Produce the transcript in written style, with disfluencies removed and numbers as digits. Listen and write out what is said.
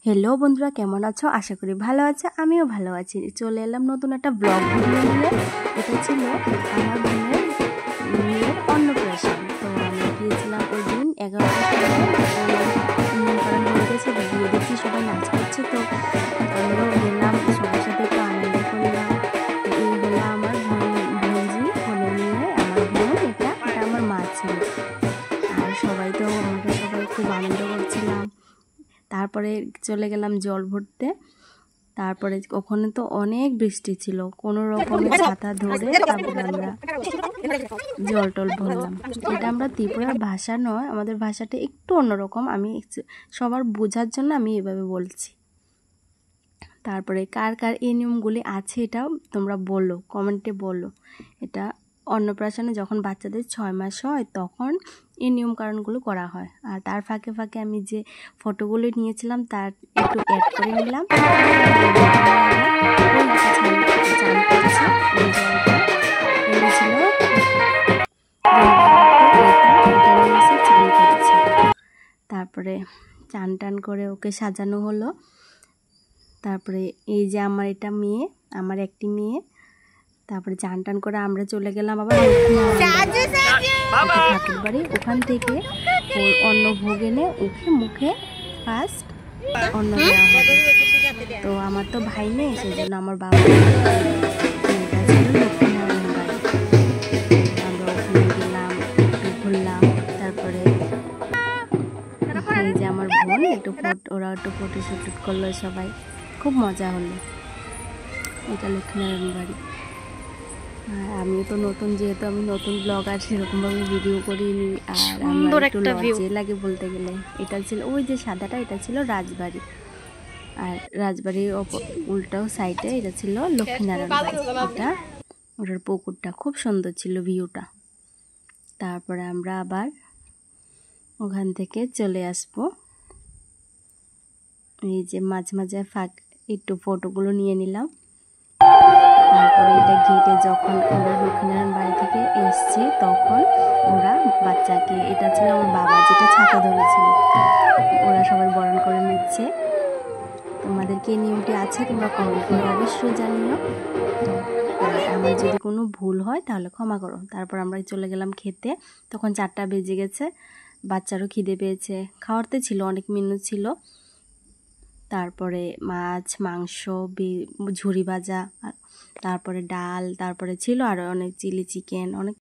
Hello बंधुरा केमन आछो आशा करी भालो आछो आमिओ भालो आछि। चले एलाम नतुन एकटा ब्लग भिडियो निये। एटा छिलो आमार बोनेर मेयेर अन्नप्राशन। तो आमि गिয়েছিলাম ওই দিন 11টার সময় নিমন্ত্রণ হয়ে গেছে, ভিডিও দেখছি সবাই নাচ করছে, তো আমরাও গেলাম, সবার সাথে একটু আনন্দ করলাম। এই হলো আমার বোনজি, ফোনে নিয়ে আমার বোন, এটা আমার মা ছিল। আর সবাই তো আমরা সবাই খুব আনন্দ করছিলাম। তারপরে চলে গেলাম জল ভরতে। তারপরে ওখানে তো অনেক বৃষ্টি ছিল, কোনো রকমের ছাতা ধরে তারপরে আমরা জল টল ভরলাম। এটা আমরা ত্রিপুরার ভাষা নয়, আমাদের ভাষাটা একটু অন্যরকম, আমি সবার বোঝার জন্য আমি এভাবে বলছি। তারপরে কার কার এই নিয়মগুলি আছে এটাও তোমরা বলো, কমেন্টে বলো। এটা অন্নপ্রাশনে যখন বাচ্চাদের 6 মাস হয় তখন এই নিয়ম কারণগুলো করা হয়। আর তার ফাঁকে ফাঁকে আমি যে ফটোগুলো নিয়েছিলাম তার একটু অ্যাড করে নিলাম। তারপরে চান টান করে ওকে সাজানো হলো। তারপরে এই যে আমার এটা মেয়ে, আমার একটি মেয়ে। তারপরে চান টান করে আমরা চলে গেলাম আবার ঠাকুর বাড়ি। ওখান থেকে ওর অন্ন ভোগ এনে ওকে মুখে ফার্স্ট অন্ন দেওয়া হবে। তো আমার তো ভাই নেই, সেই জন্য আমার বাবা আমরা ওখানে গেলাম, একটু ঘুরলাম। তারপরে এই যে আমার বোন ওরা একটু ফটো শুট করলো, সবাই খুব মজা হলো। এটা লক্ষ্মীনারায়ণ বাড়ি। আর আমি তো নতুন, যেহেতু আমি নতুন ব্লগার, সেরকমভাবে ভিডিও করিনি। আর আমার একটু লজ্জা লাগে বলতে গেলে। এটা ছিল ওই যে সাদাটা, এটা ছিল রাজবাড়ি। আর রাজবাড়ির উল্টাও সাইডে এটা ছিল লক্ষ্মীনারায়ণ বাড়ি। এটা ওটার পুকুরটা খুব সুন্দর ছিল, ভিউটা। তারপরে আমরা আবার ওখান থেকে চলে আসবো। এই যে মাঝে মাঝে একটু ফটোগুলো নিয়ে নিলাম। তারপরে এটা গেটে যখন ওরা লক্ষ্মীনারায়ণ বাড়ি থেকে এসছে তখন ওরা বাচ্চাকে, এটা ছিল আমার বাবা যেটা ছাতা ধরেছিল, ওরা সবাই বরণ করে নিচ্ছে। তোমাদের কি নিয়মটি আছে তোমরা কমেন্ট করে অবশ্যই জানিও। আমার যদি কোনো ভুল হয় তাহলে ক্ষমা করো। তারপর আমরা চলে গেলাম খেতে। তখন 4টা বেজে গেছে, বাচ্চারও খিদে পেয়েছে। খাওয়াতে ছিল, অনেক মেনু ছিল। তারপরে মাছ, মাংস, ঝুরি ভাজা, তারপরে ডাল, তারপরে ছিল আরও অনেক চিলি চিকেন, অনেক